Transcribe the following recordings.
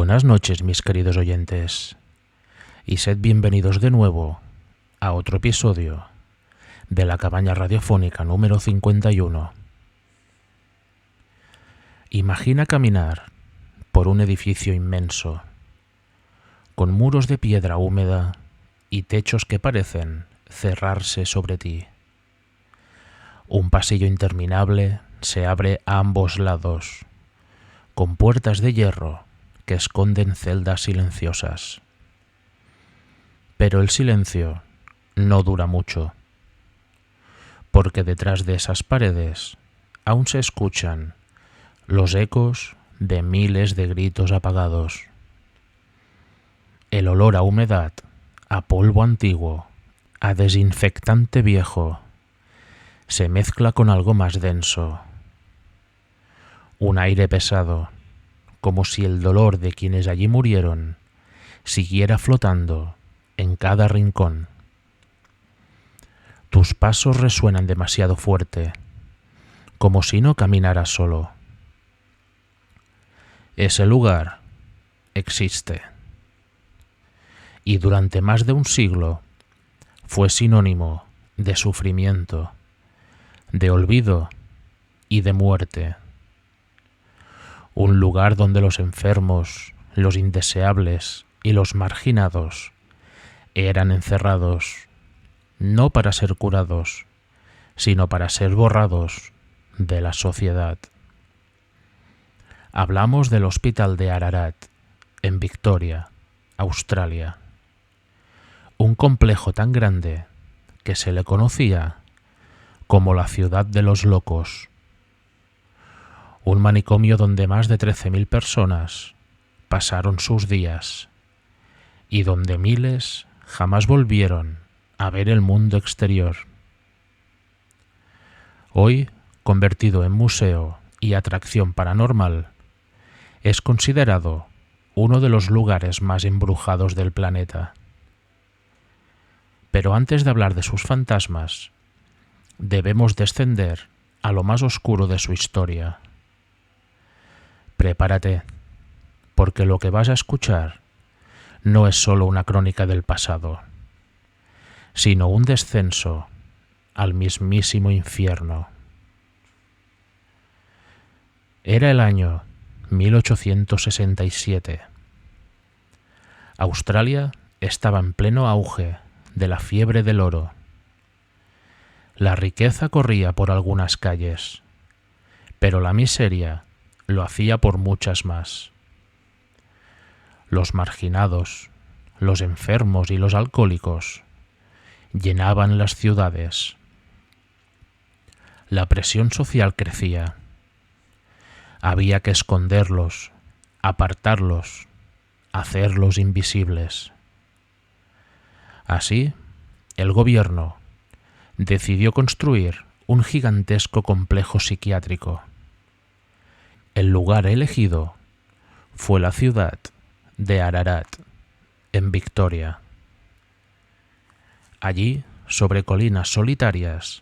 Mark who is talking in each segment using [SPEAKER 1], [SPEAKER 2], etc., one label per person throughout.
[SPEAKER 1] Buenas noches, mis queridos oyentes, y sed bienvenidos de nuevo a otro episodio de la cabaña radiofónica número 51. Imagina caminar por un edificio inmenso, con muros de piedra húmeda y techos que parecen cerrarse sobre ti. Un pasillo interminable se abre a ambos lados, con puertas de hierro que esconden celdas silenciosas. Pero el silencio no dura mucho, porque detrás de esas paredes aún se escuchan los ecos de miles de gritos apagados. El olor a humedad, a polvo antiguo, a desinfectante viejo, se mezcla con algo más denso. Un aire pesado, como si el dolor de quienes allí murieron siguiera flotando en cada rincón. Tus pasos resuenan demasiado fuerte, como si no caminaras solo. Ese lugar existe, y durante más de un siglo fue sinónimo de sufrimiento, de olvido y de muerte. Un lugar donde los enfermos, los indeseables y los marginados eran encerrados, no para ser curados, sino para ser borrados de la sociedad. Hablamos del Hospital de Ararat, en Victoria, Australia. Un complejo tan grande que se le conocía como la ciudad de los locos. Un manicomio donde más de 13.000 personas pasaron sus días y donde miles jamás volvieron a ver el mundo exterior. Hoy, convertido en museo y atracción paranormal, es considerado uno de los lugares más embrujados del planeta. Pero antes de hablar de sus fantasmas, debemos descender a lo más oscuro de su historia. Prepárate, porque lo que vas a escuchar no es solo una crónica del pasado, sino un descenso al mismísimo infierno. Era el año 1867. Australia estaba en pleno auge de la fiebre del oro. La riqueza corría por algunas calles, pero la miseria lo hacía por muchas más. Los marginados, los enfermos y los alcohólicos llenaban las ciudades. La presión social crecía. Había que esconderlos, apartarlos, hacerlos invisibles. Así, el gobierno decidió construir un gigantesco complejo psiquiátrico. El lugar elegido fue la ciudad de Ararat, en Victoria. Allí, sobre colinas solitarias,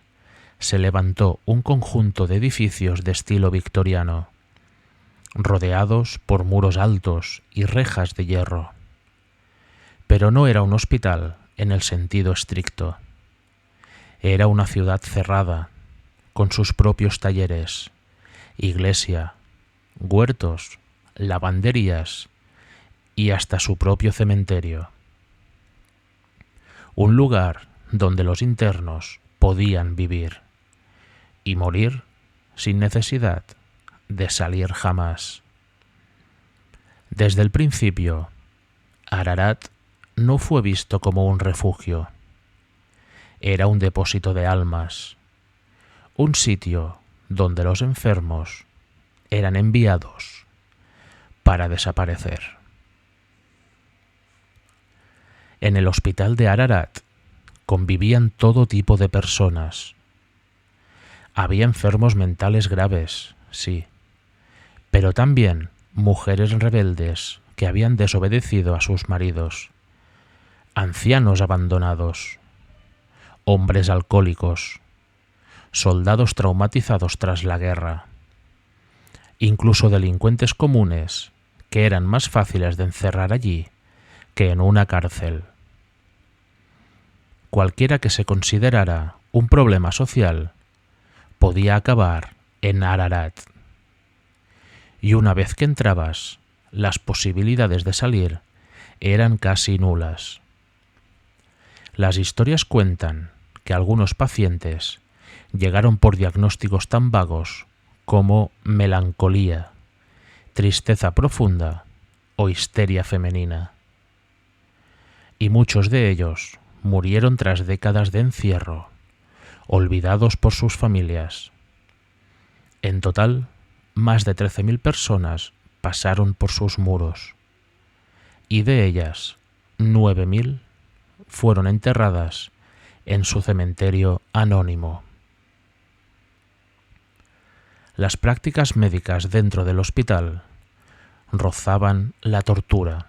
[SPEAKER 1] se levantó un conjunto de edificios de estilo victoriano, rodeados por muros altos y rejas de hierro. Pero no era un hospital en el sentido estricto. Era una ciudad cerrada, con sus propios talleres, iglesia, huertos, lavanderías y hasta su propio cementerio. Un lugar donde los internos podían vivir y morir sin necesidad de salir jamás. Desde el principio, Ararat no fue visto como un refugio. Era un depósito de almas, un sitio donde los enfermos eran enviados para desaparecer. En el hospital de Ararat convivían todo tipo de personas. Había enfermos mentales graves, sí, pero también mujeres rebeldes que habían desobedecido a sus maridos, ancianos abandonados, hombres alcohólicos, soldados traumatizados tras la guerra, incluso delincuentes comunes que eran más fáciles de encerrar allí que en una cárcel. Cualquiera que se considerara un problema social podía acabar en Ararat. Y una vez que entrabas, las posibilidades de salir eran casi nulas. Las historias cuentan que algunos pacientes llegaron por diagnósticos tan vagos como melancolía, tristeza profunda o histeria femenina. Y muchos de ellos murieron tras décadas de encierro, olvidados por sus familias. En total, más de 13.000 personas pasaron por sus muros, y de ellas, 9.000 fueron enterradas en su cementerio anónimo. Las prácticas médicas dentro del hospital rozaban la tortura.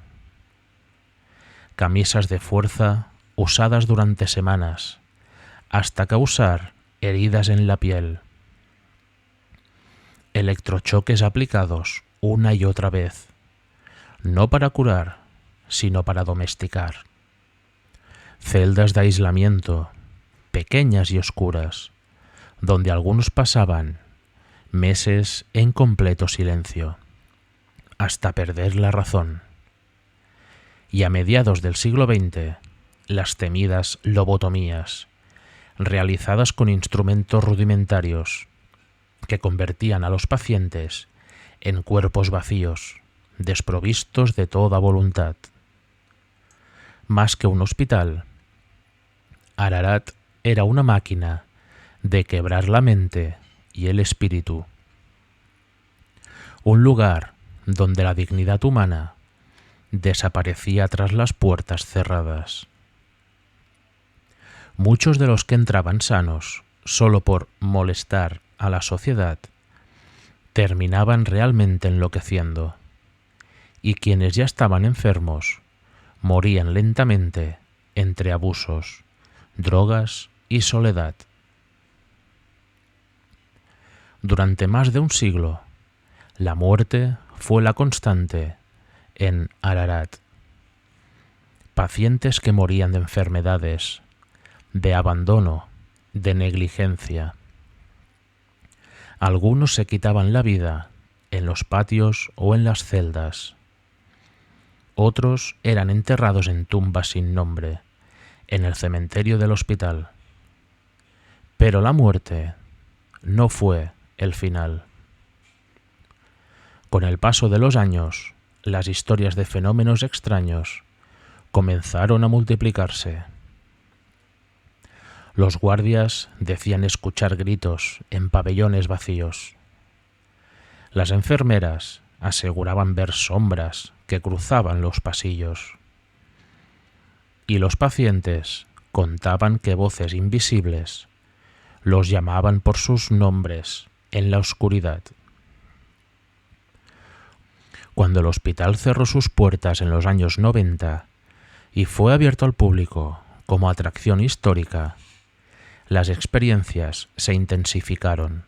[SPEAKER 1] Camisas de fuerza usadas durante semanas, hasta causar heridas en la piel. Electrochoques aplicados una y otra vez, no para curar, sino para domesticar. Celdas de aislamiento, pequeñas y oscuras, donde algunos pasaban meses en completo silencio, hasta perder la razón. Y a mediados del siglo XX, las temidas lobotomías, realizadas con instrumentos rudimentarios, que convertían a los pacientes en cuerpos vacíos, desprovistos de toda voluntad. Más que un hospital, Ararat era una máquina de quebrar la mente y el espíritu. Un lugar donde la dignidad humana desaparecía tras las puertas cerradas. Muchos de los que entraban sanos solo por molestar a la sociedad terminaban realmente enloqueciendo, y quienes ya estaban enfermos morían lentamente entre abusos, drogas y soledad. Durante más de un siglo, la muerte fue la constante en Ararat. Pacientes que morían de enfermedades, de abandono, de negligencia. Algunos se quitaban la vida en los patios o en las celdas. Otros eran enterrados en tumbas sin nombre, en el cementerio del hospital. Pero la muerte no fue el final. Con el paso de los años, las historias de fenómenos extraños comenzaron a multiplicarse. Los guardias decían escuchar gritos en pabellones vacíos. Las enfermeras aseguraban ver sombras que cruzaban los pasillos. Y los pacientes contaban que voces invisibles los llamaban por sus nombres en la oscuridad. Cuando el hospital cerró sus puertas en los años 90 y fue abierto al público como atracción histórica, las experiencias se intensificaron.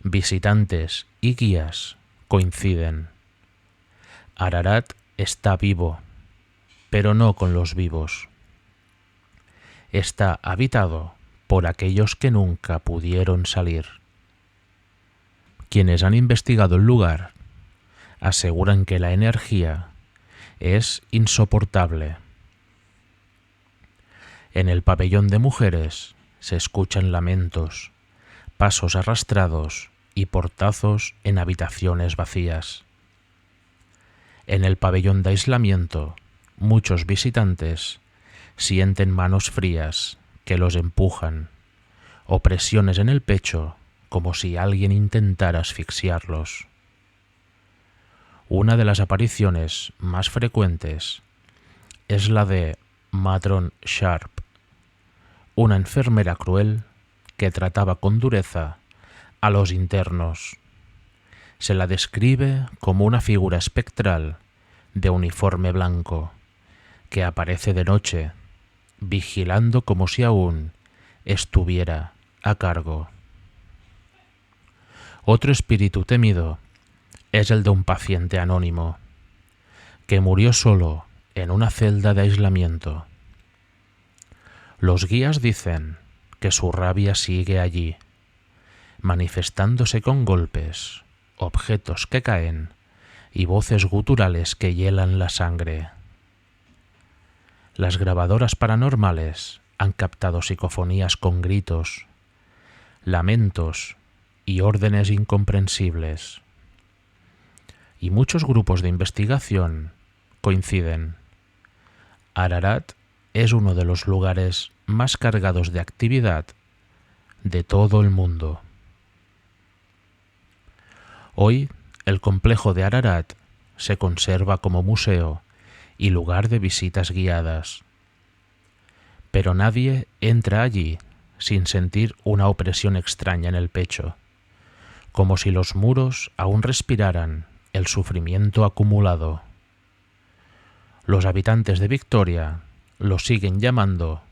[SPEAKER 1] Visitantes y guías coinciden. Ararat está vivo, pero no con los vivos. Está habitado por aquellos que nunca pudieron salir. Quienes han investigado el lugar aseguran que la energía es insoportable. En el pabellón de mujeres se escuchan lamentos, pasos arrastrados y portazos en habitaciones vacías. En el pabellón de aislamiento, muchos visitantes sienten manos frías que los empujan, o presiones en el pecho como si alguien intentara asfixiarlos. Una de las apariciones más frecuentes es la de Matron Sharp, una enfermera cruel que trataba con dureza a los internos. Se la describe como una figura espectral de uniforme blanco que aparece de noche, vigilando como si aún estuviera a cargo. Otro espíritu temido es el de un paciente anónimo que murió solo en una celda de aislamiento. Los guías dicen que su rabia sigue allí, manifestándose con golpes, objetos que caen y voces guturales que hielan la sangre. Las grabadoras paranormales han captado psicofonías con gritos, lamentos y órdenes incomprensibles. Y muchos grupos de investigación coinciden. Ararat es uno de los lugares más cargados de actividad de todo el mundo. Hoy, el complejo de Ararat se conserva como museo y lugar de visitas guiadas. Pero nadie entra allí sin sentir una opresión extraña en el pecho, como si los muros aún respiraran el sufrimiento acumulado. Los habitantes de Victoria lo siguen llamando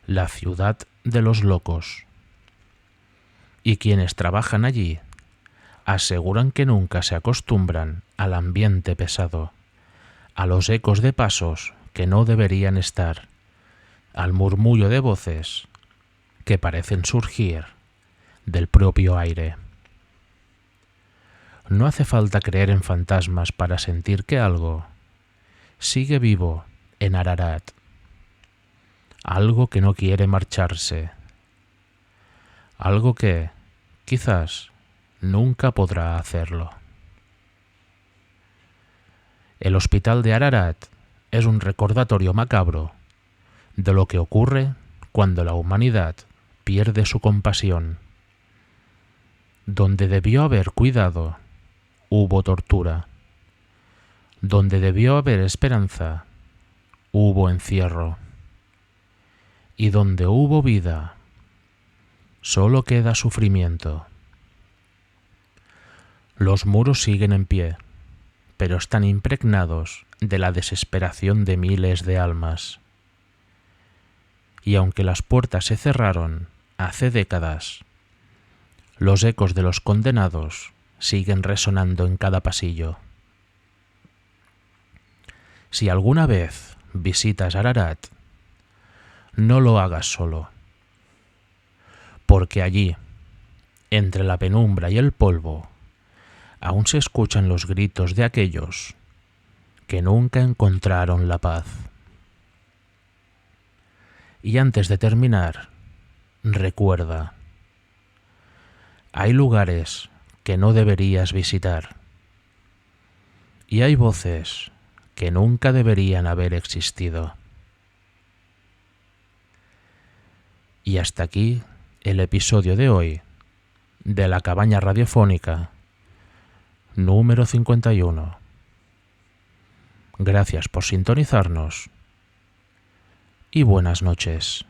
[SPEAKER 1] la ciudad de los locos. Y quienes trabajan allí aseguran que nunca se acostumbran al ambiente pesado, a los ecos de pasos que no deberían estar, al murmullo de voces que parecen surgir del propio aire. No hace falta creer en fantasmas para sentir que algo sigue vivo en Ararat, algo que no quiere marcharse, algo que, quizás, nunca podrá hacerlo. El hospital de Ararat es un recordatorio macabro de lo que ocurre cuando la humanidad pierde su compasión. Donde debió haber cuidado, hubo tortura. Donde debió haber esperanza, hubo encierro. Y donde hubo vida, solo queda sufrimiento. Los muros siguen en pie, pero están impregnados de la desesperación de miles de almas. Y aunque las puertas se cerraron hace décadas, los ecos de los condenados siguen resonando en cada pasillo. Si alguna vez visitas Ararat, no lo hagas solo, porque allí, entre la penumbra y el polvo, aún se escuchan los gritos de aquellos que nunca encontraron la paz. Y antes de terminar, recuerda, hay lugares que no deberías visitar y hay voces que nunca deberían haber existido. Y hasta aquí el episodio de hoy de La Cabaña Radiofónica número 51. Gracias por sintonizarnos y buenas noches.